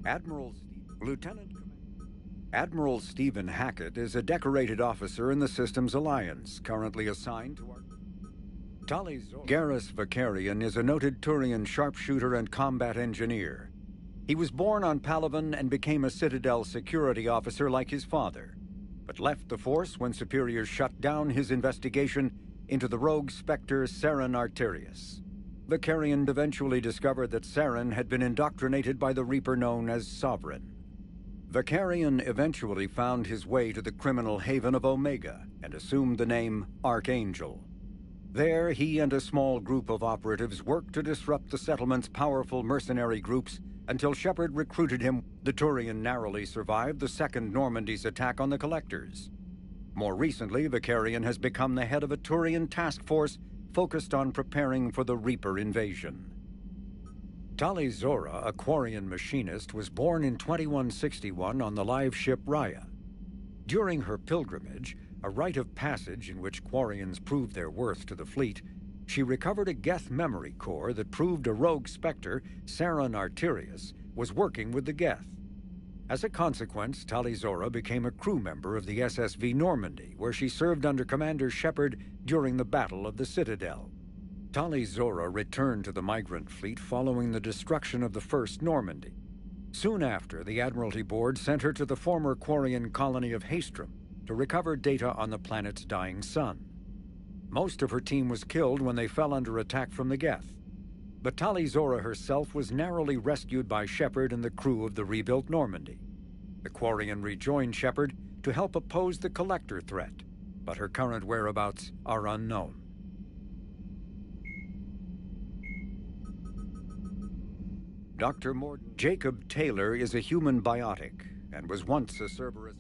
Admiral Lieutenant Admiral Stephen Hackett is a decorated officer in the Systems Alliance, currently assigned to our... Garrus Vakarian is a noted Turian sharpshooter and combat engineer. He was born on Palaven and became a Citadel security officer like his father, but left the Force when superiors shut down his investigation into the rogue Spectre Saren Arterius. Vakarian eventually discovered that Saren had been indoctrinated by the Reaper known as Sovereign. Vakarian eventually found his way to the criminal haven of Omega and assumed the name Archangel. There, he and a small group of operatives worked to disrupt the settlement's powerful mercenary groups until Shepard recruited him. The Turian narrowly survived the Second Normandy's attack on the Collectors. More recently, Vakarian has become the head of a Turian task force focused on preparing for the Reaper invasion. Tali Zora, a Quarian machinist, was born in 2161 on the live ship Raya. During her pilgrimage, a rite of passage in which Quarians proved their worth to the fleet, she recovered a Geth memory core that proved a rogue Spectre, Saren Arterius, was working with the Geth. As a consequence, Tali Zora became a crew member of the SSV Normandy, where she served under Commander Shepard during the Battle of the Citadel. Tali Zora returned to the migrant fleet following the destruction of the First Normandy. Soon after, the Admiralty Board sent her to the former Quarian colony of Haestrom to recover data on the planet's dying sun. Most of her team was killed when they fell under attack from the Geth, but Tali Zora herself was narrowly rescued by Shepard and the crew of the rebuilt Normandy. The Quarian rejoined Shepard to help oppose the Collector threat, but her current whereabouts are unknown. Dr. Morton Jacob Taylor is a human biotic and was once a Cerberus.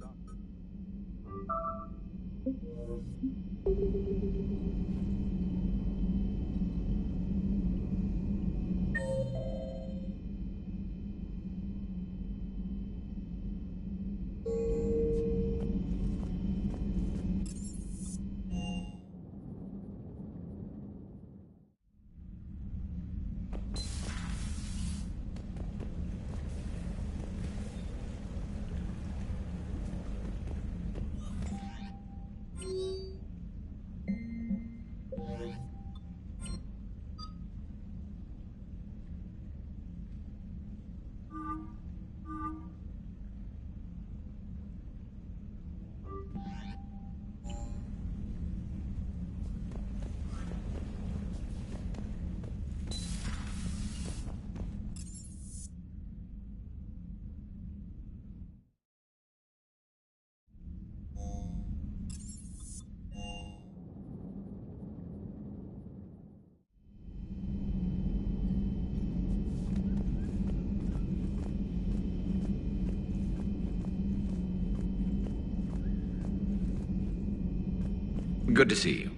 Good to see you.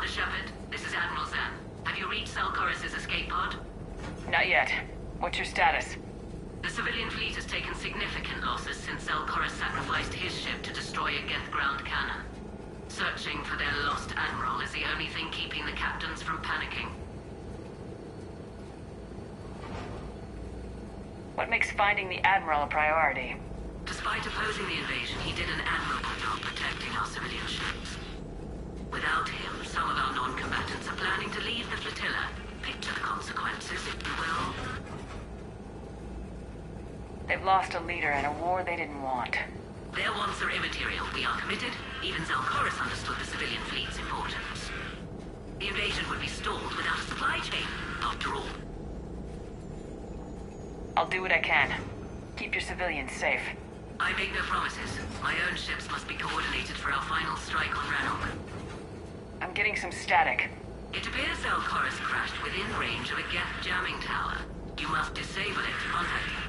Commander Shepard, this is Admiral Zen. Have you reached Zelkorus' escape pod? Not yet. What's your status? The civilian fleet has taken significant losses since Zelkorus sacrificed his ship to destroy a Geth ground cannon. Searching for their lost admiral is the only thing keeping the captains from panicking. What makes finding the Admiral a priority? Despite opposing the invasion, he did an admirable job protecting our civilian ships. Without him, some of our non-combatants are planning to leave the flotilla. Picture the consequences, if you will. They've lost a leader in a war they didn't want. Their wants are immaterial. We are committed. Even Zelkorus understood the civilian fleet's importance. The invasion would be stalled without a supply chain, after all. I'll do what I can. Keep your civilians safe. I make no promises. My own ships must be coordinated for our final strike on Rannoch. I'm getting some static. It appears Zelkorus crashed within range of a Geth jamming tower. You must disable it to contact him.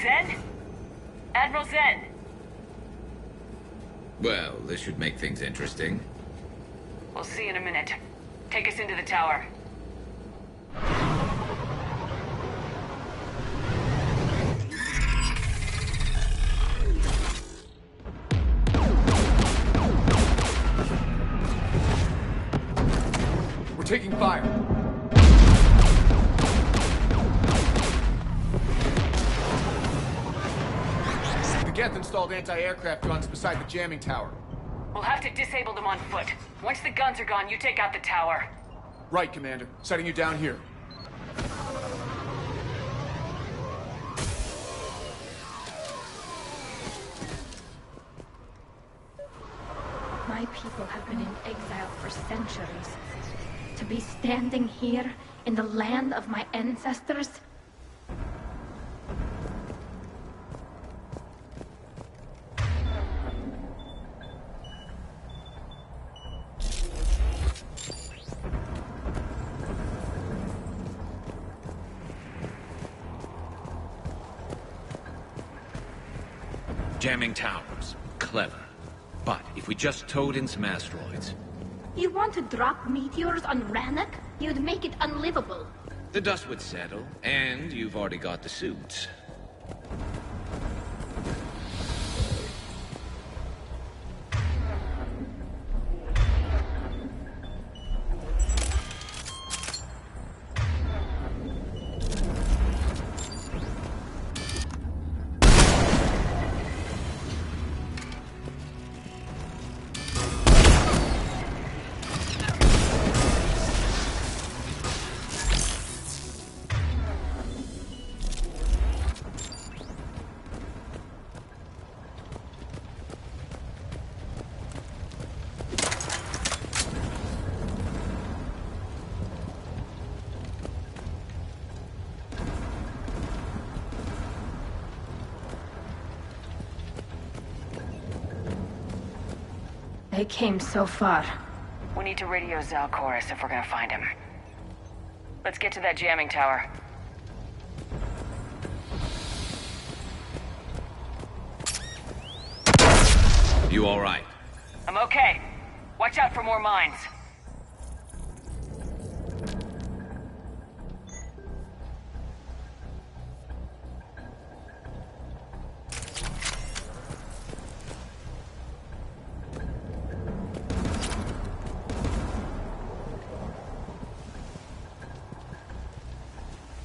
Zen? Admiral Zen! Well, this should make things interesting. We'll see in a minute. Take us into the tower. We're taking fire. The Geth installed anti-aircraft guns beside the jamming tower. We'll have to disable them on foot. Once the guns are gone, you take out the tower. Right, Commander. Setting you down here. My people have been in exile for centuries. To be standing here in the land of my ancestors? Jamming towers. Clever. But if we just towed in some asteroids... You want to drop meteors on Rannoch? You'd make it unlivable. The dust would settle, and you've already got the suits. They came so far. We need to radio Zelkorus if we're gonna find him. Let's get to that jamming tower. You all right? I'm okay. Watch out for more mines.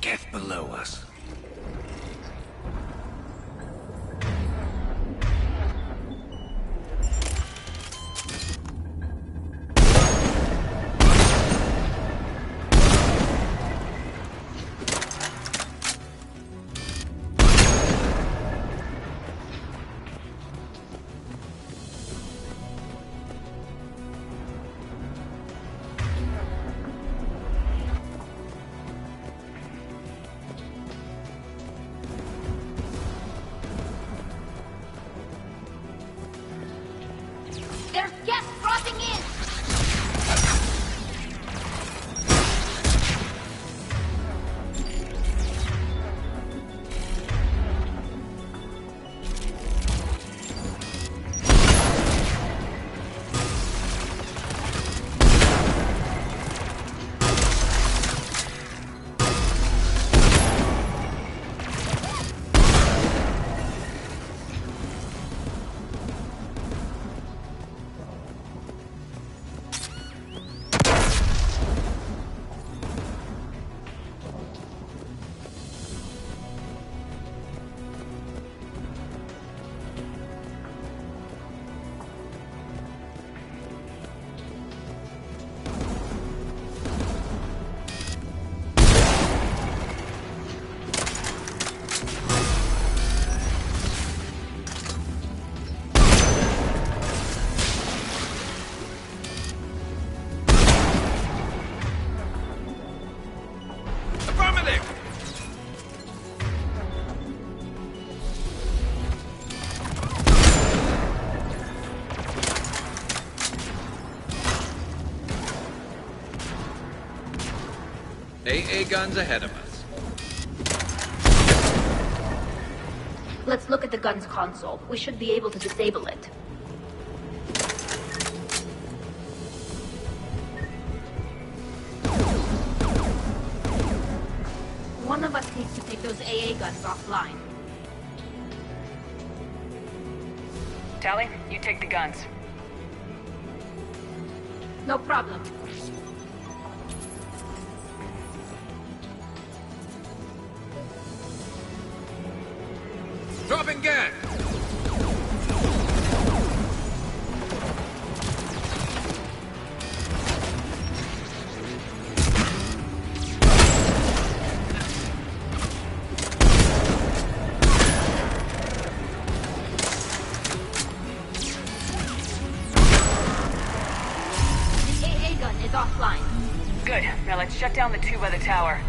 Get below us. AA guns ahead of us. Let's look at the gun's console. We should be able to disable it. One of us needs to take those AA guns offline. Tally, you take the guns. No problem. Dropping gas! The AA gun is offline. Good. Now let's shut down the tube by the tower.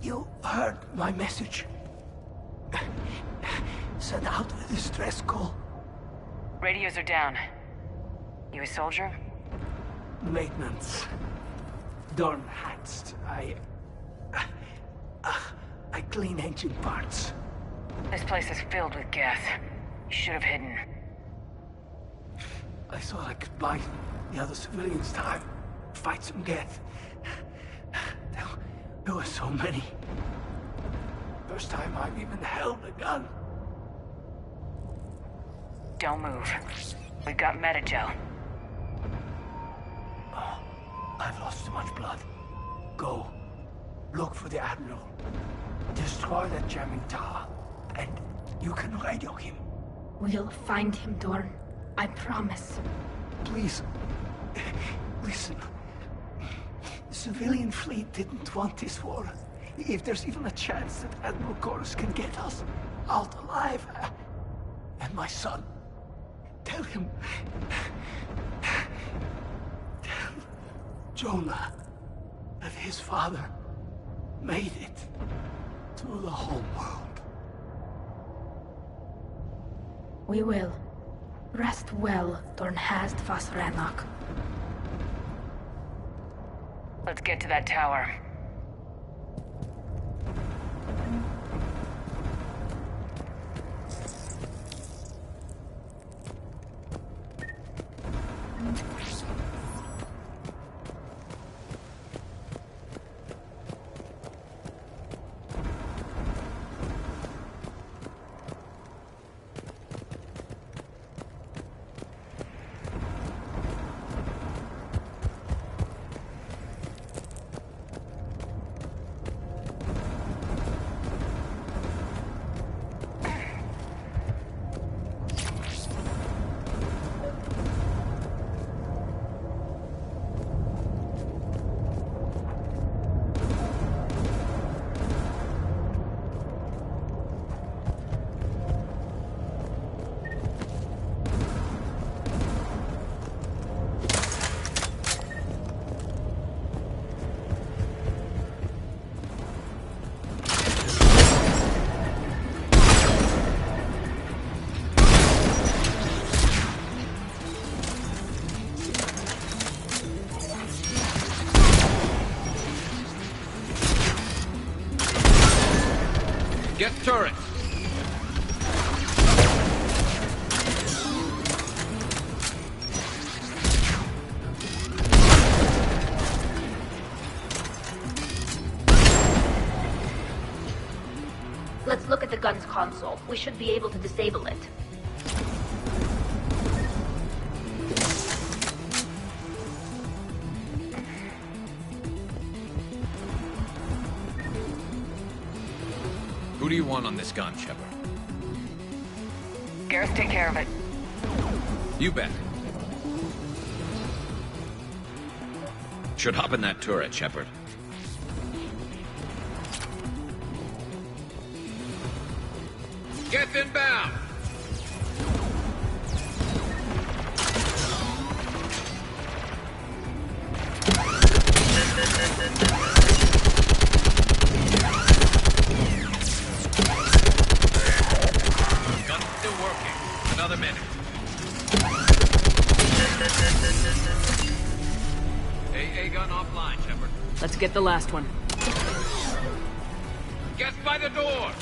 You heard my message. Send out a distress call. Radios are down. You a soldier? Maintenance. Dorn Hatst. I clean engine parts. This place is filled with gas. You should have hidden. I thought I could buy the other civilians time. Fight some Geth. There were so many. First time I've even held a gun. Don't move. We've got Metagel. Oh, I've lost too much blood. Go. Look for the Admiral. Destroy that jamming tower. And you can radio him. We'll find him, Dorn. I promise. Please. Listen. The civilian fleet didn't want this war. If there's even a chance that Admiral Chorus can get us out alive. And my son. Tell him. Tell Jonah that his father made it to the whole world. We will. Rest well, Dornhast Fasrenok. Let's get to that tower. Get turret! gun's console. We should be able to disable it. Who do you want on this gun, Shepard? Gareth, take care of it. You bet. Should hop in that turret, Shepard. Get inbound! Gun's still working. Another minute. AA gun offline, Shepard. Let's get the last one. Get by the door!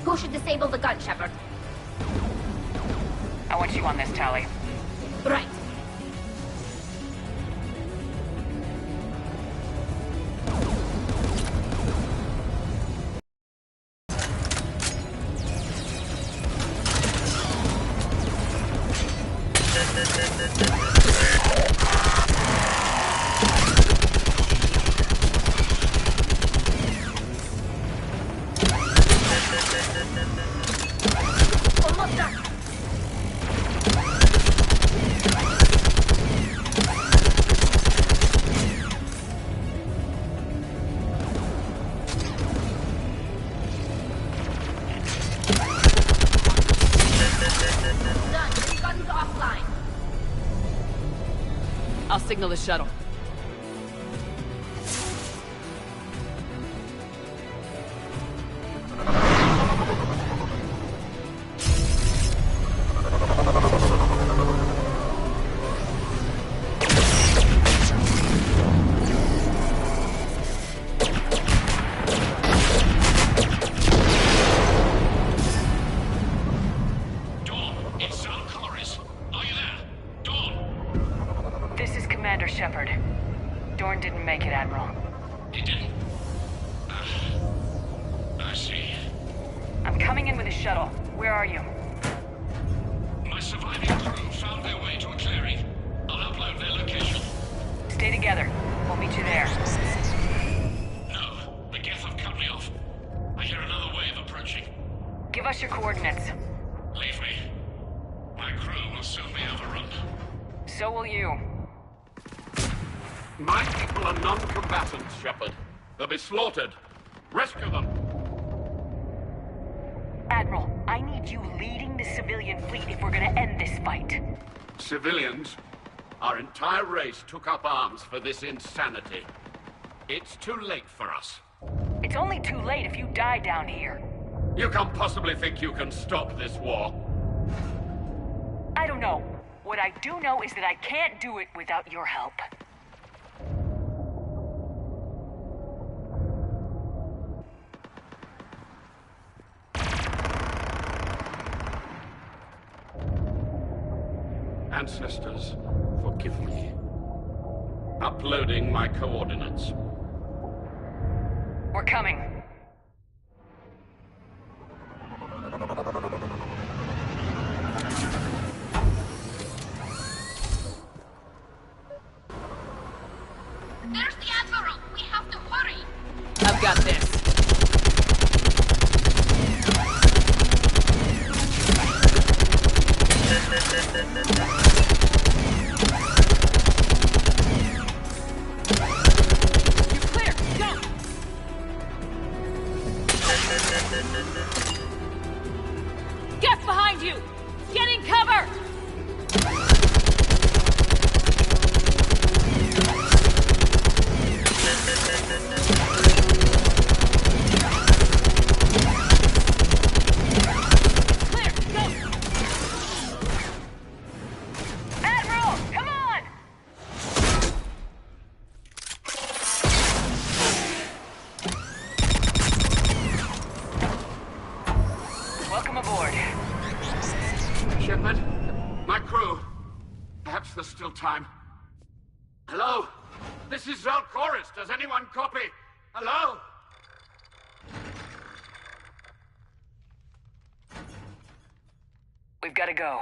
Who should disable the gun, Shepard? I want you on this, Tali. Right. Almost done. Done. Gun's offline. I'll signal the shuttle. This is Commander Shepard. Dorn didn't make it, Admiral. He didn't? I see. I'm coming in with a shuttle. Where are you? My surviving crew found their way to a clearing. I'll upload their location. Stay together. We'll meet you there. No, the Geth have cut me off. I hear another wave approaching. Give us your coordinates. Leave me. My crew will soon be overrun. So will you. My people are non-combatants, Shepard. They'll be slaughtered. Rescue them. Admiral, I need you leading the civilian fleet if we're gonna end this fight. Civilians, our entire race took up arms for this insanity. It's too late for us. It's only too late if you die down here. You can't possibly think you can stop this war. I don't know. What I do know is that I can't do it without your help. Ancestors, forgive me. Uploading my coordinates. We're coming. There's the Admiral. We have to hurry. I've got this. You're clear. Go. crew. Perhaps there's still time. Hello? This is Zalcoris. Does anyone copy? Hello? We've got to go.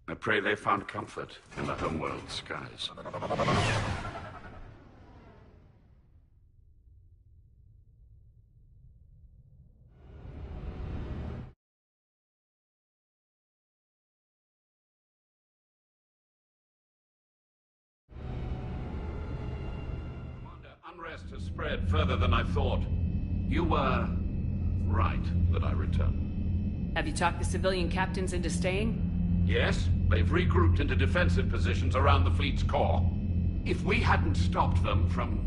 I pray they found comfort in the homeworld skies. Unrest has spread further than I thought. You were right that I returned. Have you talked the civilian captains into staying? Yes, they've regrouped into defensive positions around the fleet's core. If we hadn't stopped them from...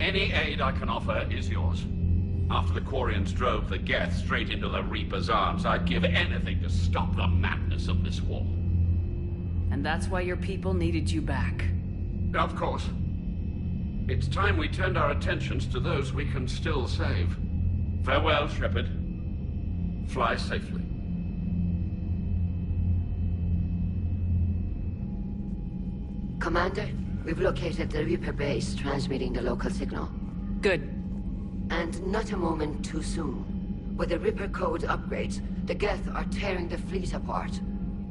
Any aid I can offer is yours. After the Quarians drove the Geth straight into the Reaper's arms, I'd give anything to stop the madness of this war. And that's why your people needed you back. Of course. It's time we turned our attentions to those we can still save. Farewell, Shepard. Fly safely. Commander, we've located the Reaper base transmitting the local signal. Good. And not a moment too soon. With the Reaper code upgrades, the Geth are tearing the fleet apart.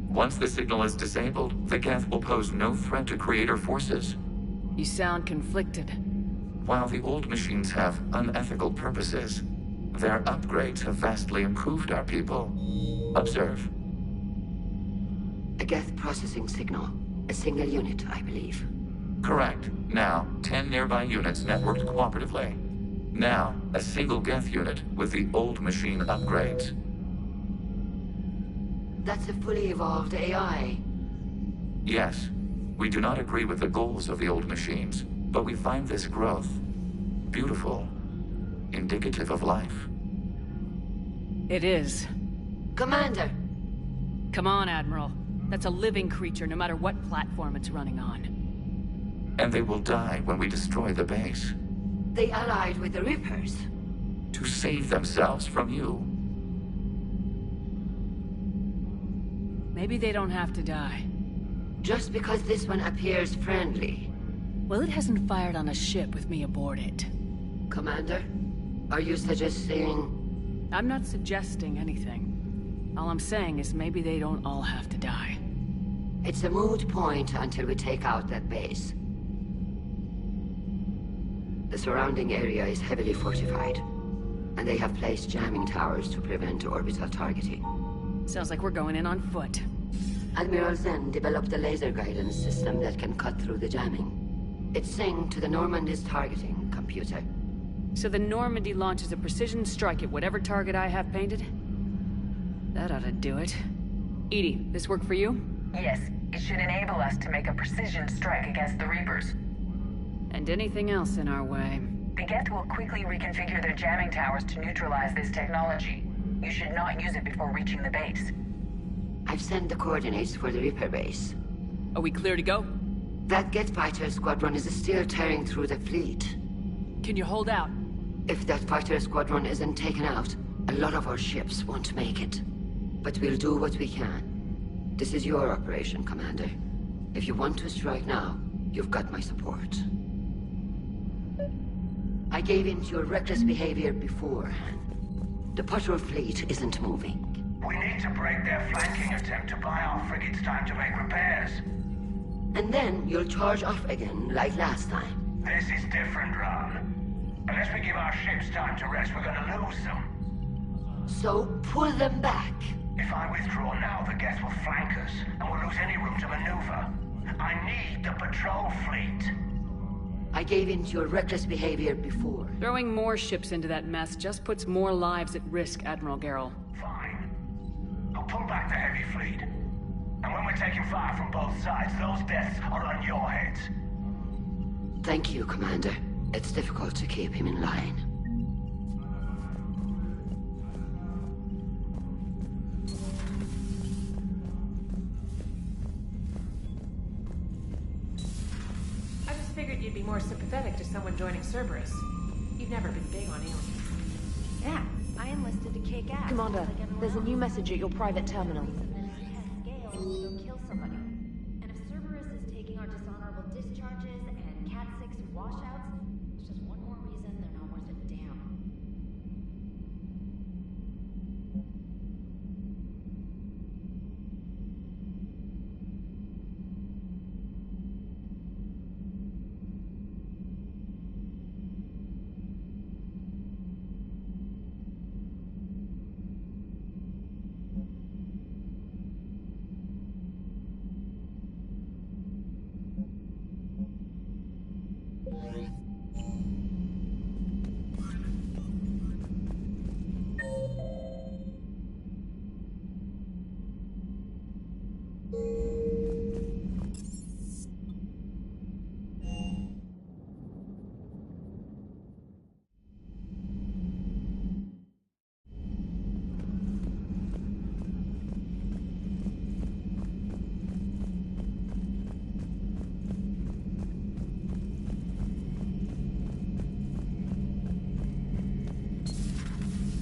Once the signal is disabled, the Geth will pose no threat to Creator forces. You sound conflicted. While the old machines have unethical purposes, their upgrades have vastly improved our people. Observe. A Geth processing signal. A single unit, I believe. Correct. Now, 10 nearby units networked cooperatively. Now, a single Geth unit with the old machine upgrades. That's a fully evolved AI. Yes. We do not agree with the goals of the old machines, but we find this growth beautiful, indicative of life. It is. Commander! Come on, Admiral. That's a living creature, no matter what platform it's running on. And they will die when we destroy the base. They allied with the Reapers. To save themselves from you. Maybe they don't have to die. Just because this one appears friendly. Well, it hasn't fired on a ship with me aboard it. Commander, are you suggesting... I'm not suggesting anything. All I'm saying is maybe they don't all have to die. It's a moot point until we take out that base. The surrounding area is heavily fortified, and they have placed jamming towers to prevent orbital targeting. Sounds like we're going in on foot. Admiral Zen developed a laser guidance system that can cut through the jamming. It's synced to the Normandy's targeting computer. So the Normandy launches a precision strike at whatever target I have painted? That ought to do it. EDI, this work for you? Yes, it should enable us to make a precision strike against the Reapers. And anything else in our way. The Geth will quickly reconfigure their jamming towers to neutralize this technology. You should not use it before reaching the base. I've sent the coordinates for the Reaper base. Are we clear to go? That Geth fighter squadron is still tearing through the fleet. Can you hold out? If that fighter squadron isn't taken out, a lot of our ships won't make it. But we'll do what we can. This is your operation, Commander. If you want to strike now, you've got my support. I gave in to your reckless behavior beforehand. The patrol fleet isn't moving. We need to break their flanking attempt to buy our frigates time to make repairs. And then you'll charge off again, like last time. This is different, Ron. Unless we give our ships time to rest, we're gonna lose them. So pull them back. If I withdraw now, the Geth will flank us, and we'll lose any room to maneuver. I need the patrol fleet. I gave in to your reckless behavior before. Throwing more ships into that mess just puts more lives at risk, Admiral Gerrel. Fine. I'll pull back the heavy fleet. And when we're taking fire from both sides, those deaths are on your heads. Thank you, Commander. It's difficult to keep him in line. I just figured you'd be more sympathetic to someone joining Cerberus. You never been big on aliens. Yeah, I enlisted to kick ass. Commander, there's a new message at your private terminal. Kill somebody. And if Cerberus is taking our dishonorable discharges and Cat 6 washouts, it's just one more reason they're not worth a damn.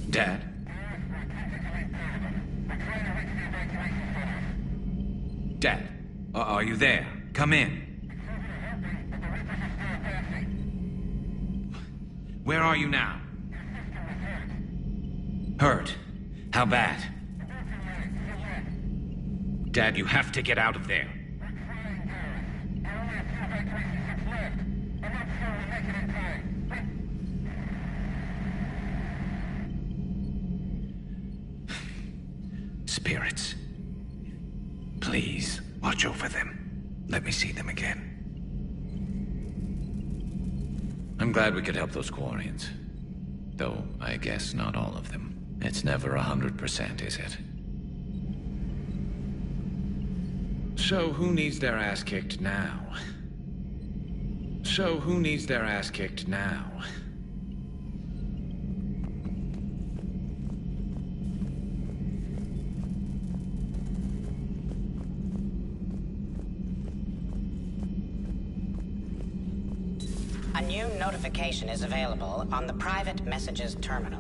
Dad? Dad, are you there? Come in. Where are you now? Hurt? How bad? Dad, you have to get out of there. Spirits. Please, watch over them. Let me see them again. I'm glad we could help those Quarians. Though, I guess not all of them. It's never 100%, is it? So, who needs their ass kicked now? A new notification is available on the private messages terminal.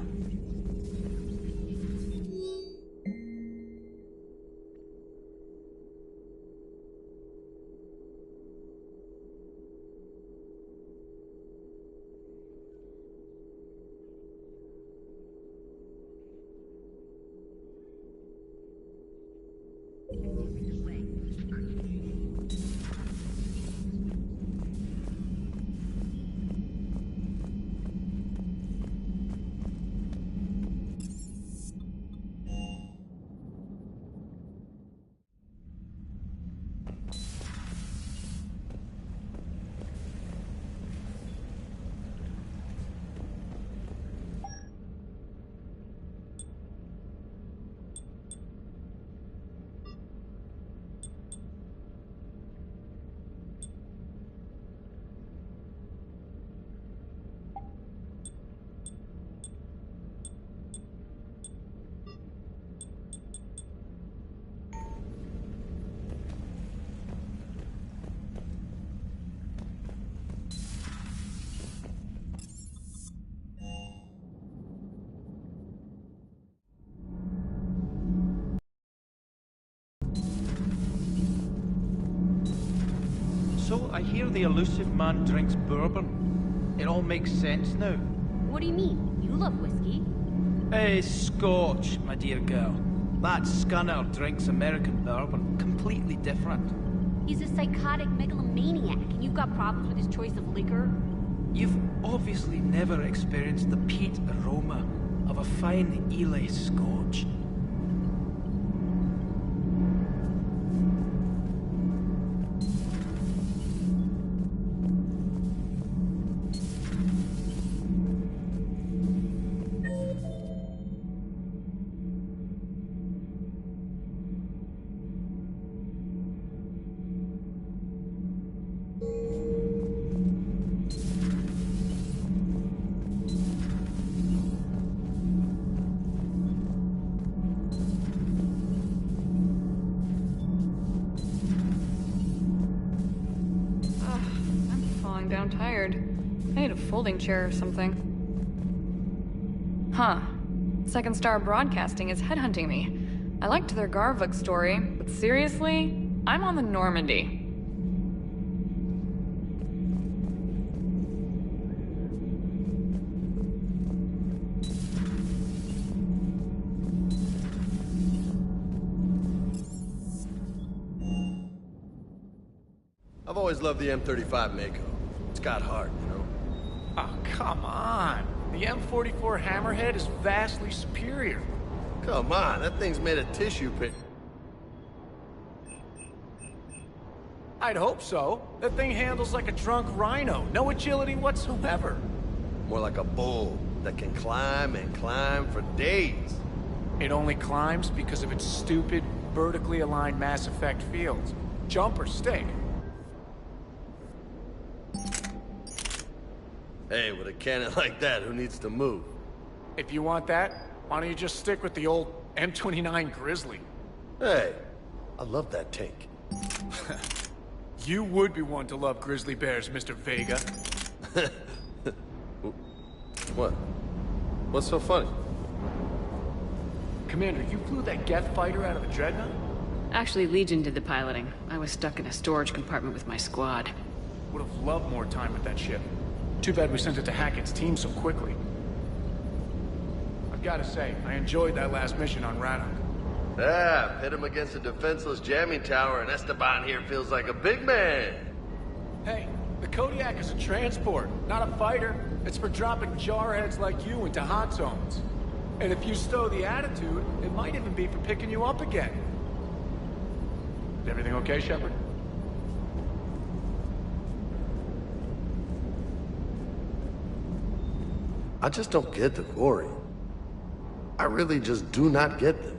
So, I hear the elusive man drinks bourbon. It all makes sense now. What do you mean? You love whiskey. Scotch, my dear girl. That scunner drinks American bourbon. Completely different. He's a psychotic megalomaniac, and you've got problems with his choice of liquor? You've obviously never experienced the peat aroma of a fine Ely Scotch. Down tired. I need a folding chair or something. Huh. Second Star Broadcasting is headhunting me. I liked their Garvuk story, but seriously, I'm on the Normandy. I've always loved the M35 Mako. It's got heart, you know? Oh, come on. The M44 Hammerhead is vastly superior. Come on, that thing's made of tissue paper. I'd hope so. That thing handles like a drunk rhino. No agility whatsoever. More like a bull that can climb and climb for days. It only climbs because of its stupid, vertically aligned Mass Effect fields. Jump or stink. Hey, with a cannon like that, who needs to move? If you want that, why don't you just stick with the old M29 Grizzly? Hey, I love that tank. You would be one to love grizzly bears, Mr. Vega. What? What's so funny? Commander, you flew that Geth fighter out of a dreadnought? Actually, Legion did the piloting. I was stuck in a storage compartment with my squad. Would have loved more time with that ship. Too bad we sent it to Hackett's team so quickly. I've got to say, I enjoyed that last mission on Radok. Yeah, pit him against a defenseless jamming tower, and Esteban here feels like a big man. Hey, the Kodiak is a transport, not a fighter. It's for dropping jarheads like you into hot zones. And if you stow the attitude, it might even be for picking you up again. Is everything okay, Shepard? I just don't get the glory. I really just do not get them.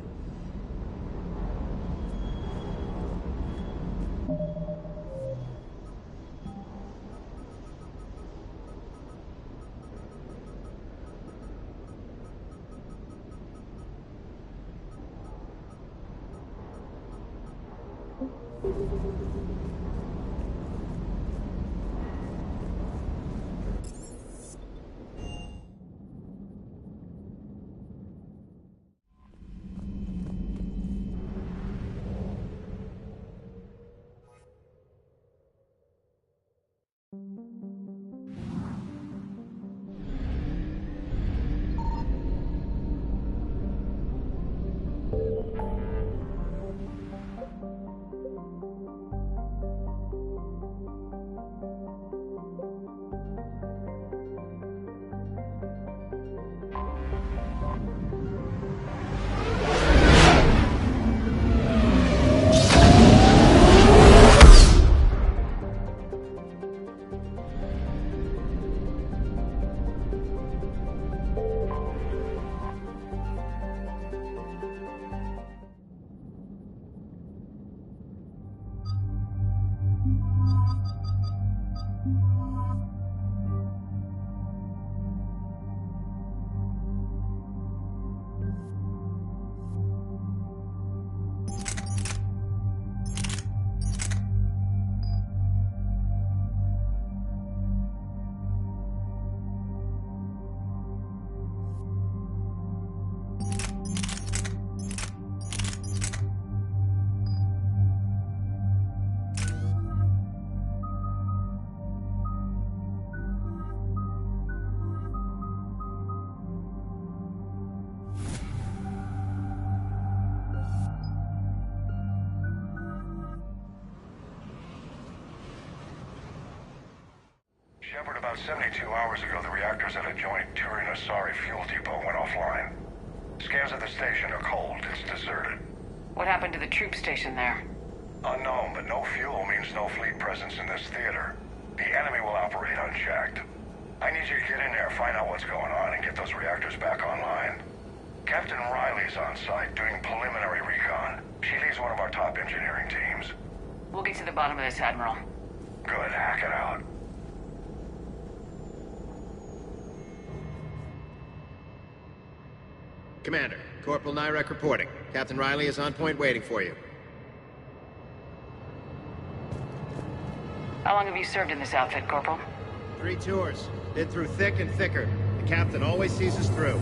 Shepard, about 72 hours ago, the reactors at a joint Turin-Asari fuel depot went offline. Scans at the station are cold. It's deserted. What happened to the troop station there? Unknown, but no fuel means no fleet presence in this theater. The enemy will operate unchecked. I need you to get in there, find out what's going on, and get those reactors back online. Captain Riley's on site doing preliminary recon. She leads one of our top engineering teams. We'll get to the bottom of this, Admiral. Good, hack it out. Commander, Corporal Nyrek reporting. Captain Riley is on point waiting for you. How long have you served in this outfit, Corporal? 3 tours. Been through thick and thicker. The captain always sees us through.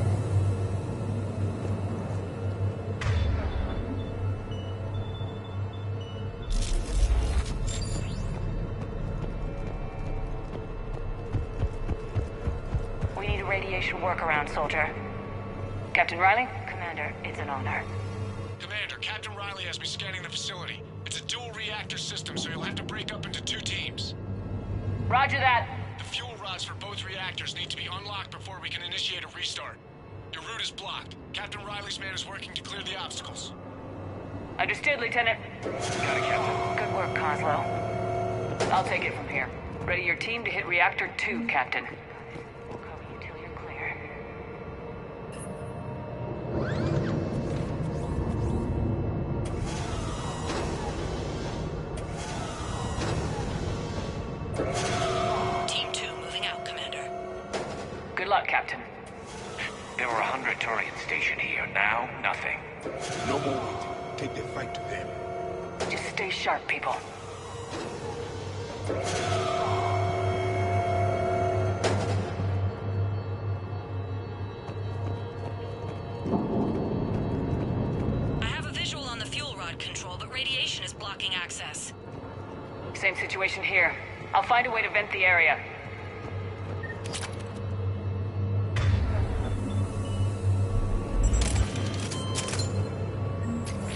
workaround, soldier. Captain Riley? Commander, it's an honor. Commander, Captain Riley has me scanning the facility. It's a dual reactor system, so you'll have to break up into 2 teams. Roger that. The fuel rods for both reactors need to be unlocked before we can initiate a restart. Your route is blocked. Captain Riley's man is working to clear the obstacles. Understood, Lieutenant. Got it, Captain. Good work, Coslow. I'll take it from here. Ready your team to hit Reactor 2, Captain. We'll cover you till you're clear. Team 2 moving out, Commander. Good luck, Captain. There were 100 Turians stationed here. Now, nothing. No more waiting. Take the fight to them. Just stay sharp, people. I have a visual on the fuel rod control, but radiation is blocking access. Same situation here. I'll find a way to vent the area.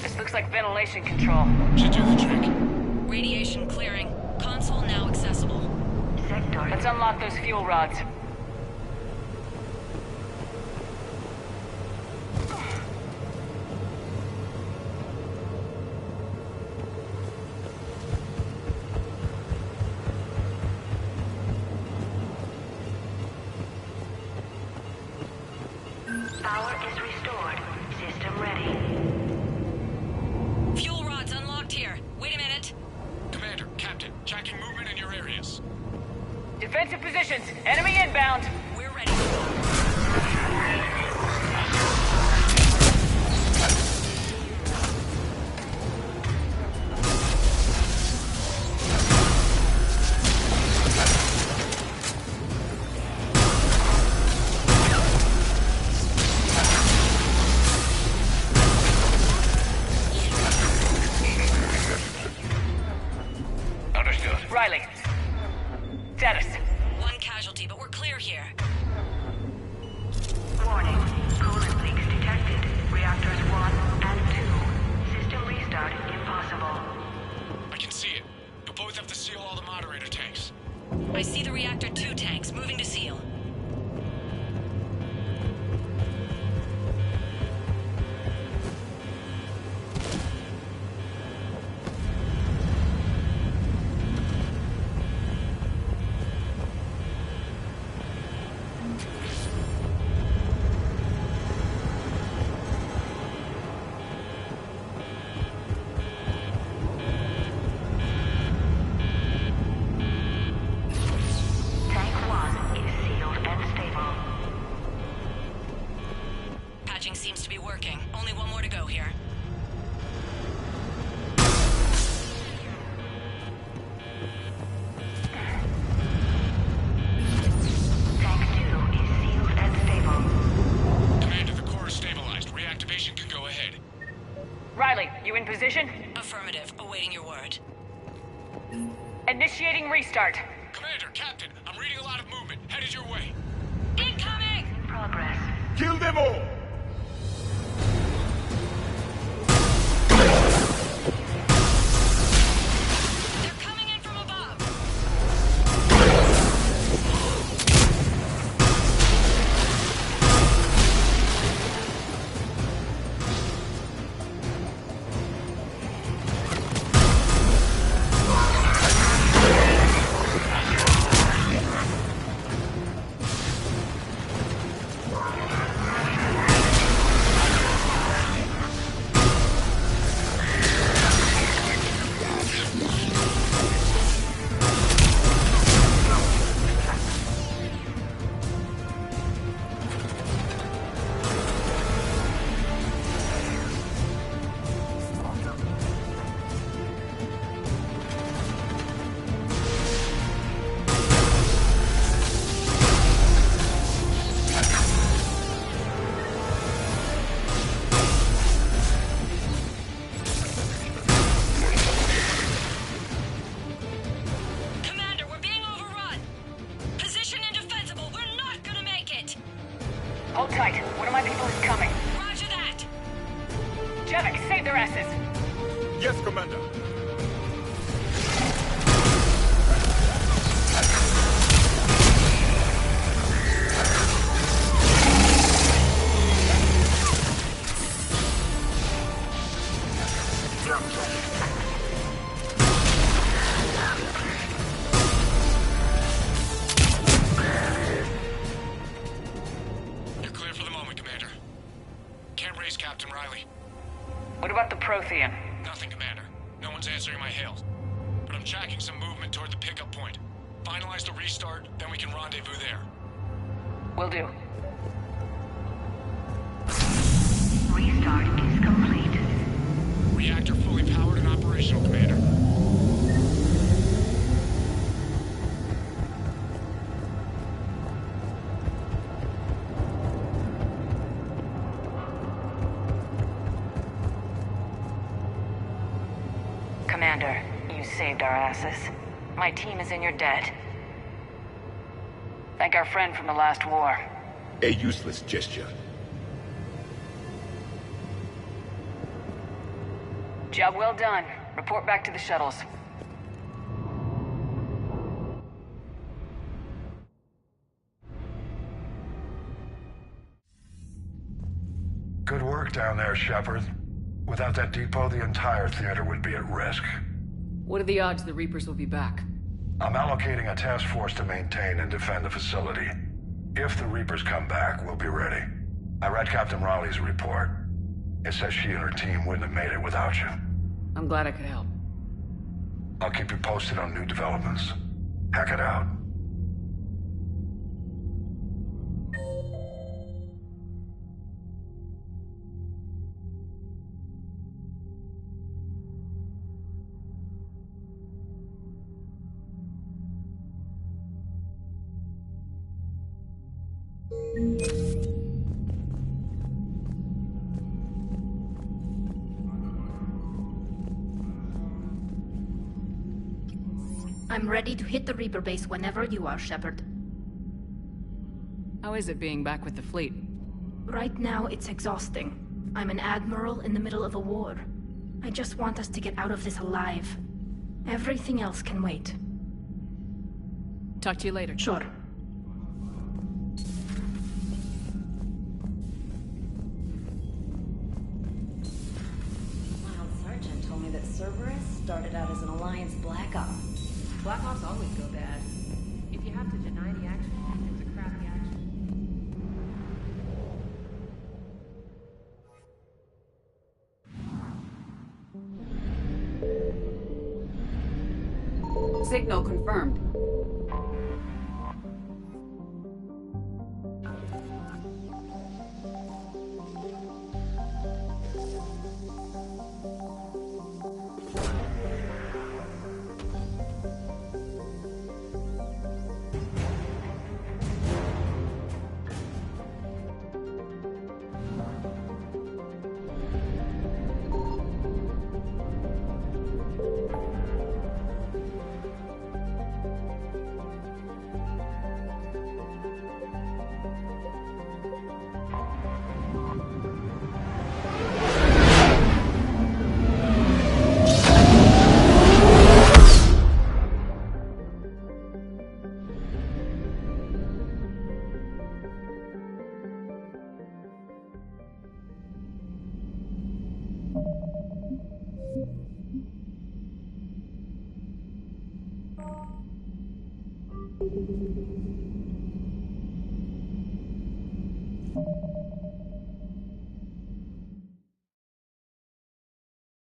This looks like ventilation control. Should do the trick. Radiation clearing. Console now accessible. Let's unlock those fuel rods. Power is restored. System ready. Fuel rods unlocked here. Wait a minute. Commander, Captain, tracking movement in your areas. Defensive positions. Enemy inbound. We're ready. Understood. Riley. Status. One casualty, but we're clear here. Warning. Coolant leaks detected. Reactors 1 and 2. System restart impossible. I can see it. You'll both have to seal all the moderator tanks. I see the Reactor 2 tanks moving to seal. Tank 1 is sealed and stable. Patching seems to be working. Only one more to go here. Tank 2 is sealed and stable. Commander, the core is stabilized. Reactivation can go ahead. Riley, you in position? Affirmative. Awaiting your word. Initiating restart. Commander, Captain, I'm reading a lot of movement. Headed your way. Incoming! Progress. Kill them all! They're coming in from above. Hold tight. One of my people is coming. Roger that! Jevik, save their asses! Yes, Commander. You're clear for the moment, Commander. Can't raise Captain Riley. What about the Prothean? Nothing, Commander. No one's answering my hails. But I'm tracking some movement toward the pickup point. Finalize the restart, then we can rendezvous there. Will do. Restart is complete. Reactor fully powered and operational, Commander. Commander, you saved our asses. My team is in your debt. Thank our friend from the last war. A useless gesture. Job well done. Report back to the shuttles. Good work down there, Shepard. Without that depot, the entire theater would be at risk. What are the odds the Reapers will be back? I'm allocating a task force to maintain and defend the facility. If the Reapers come back, we'll be ready. I read Captain Raleigh's report. It says she and her team wouldn't have made it without you. I'm glad I could help. I'll keep you posted on new developments. Hack it out. I'm ready to hit the Reaper base whenever you are, Shepard. How is it being back with the fleet? Right now, it's exhausting. I'm an admiral in the middle of a war. I just want us to get out of this alive. Everything else can wait. Talk to you later. Sure. Mild Sergeant told me that Cerberus started out as an Alliance Black Op. Black Ops always go bad. If you have to deny the action, it's a crappy action. Signal confirmed.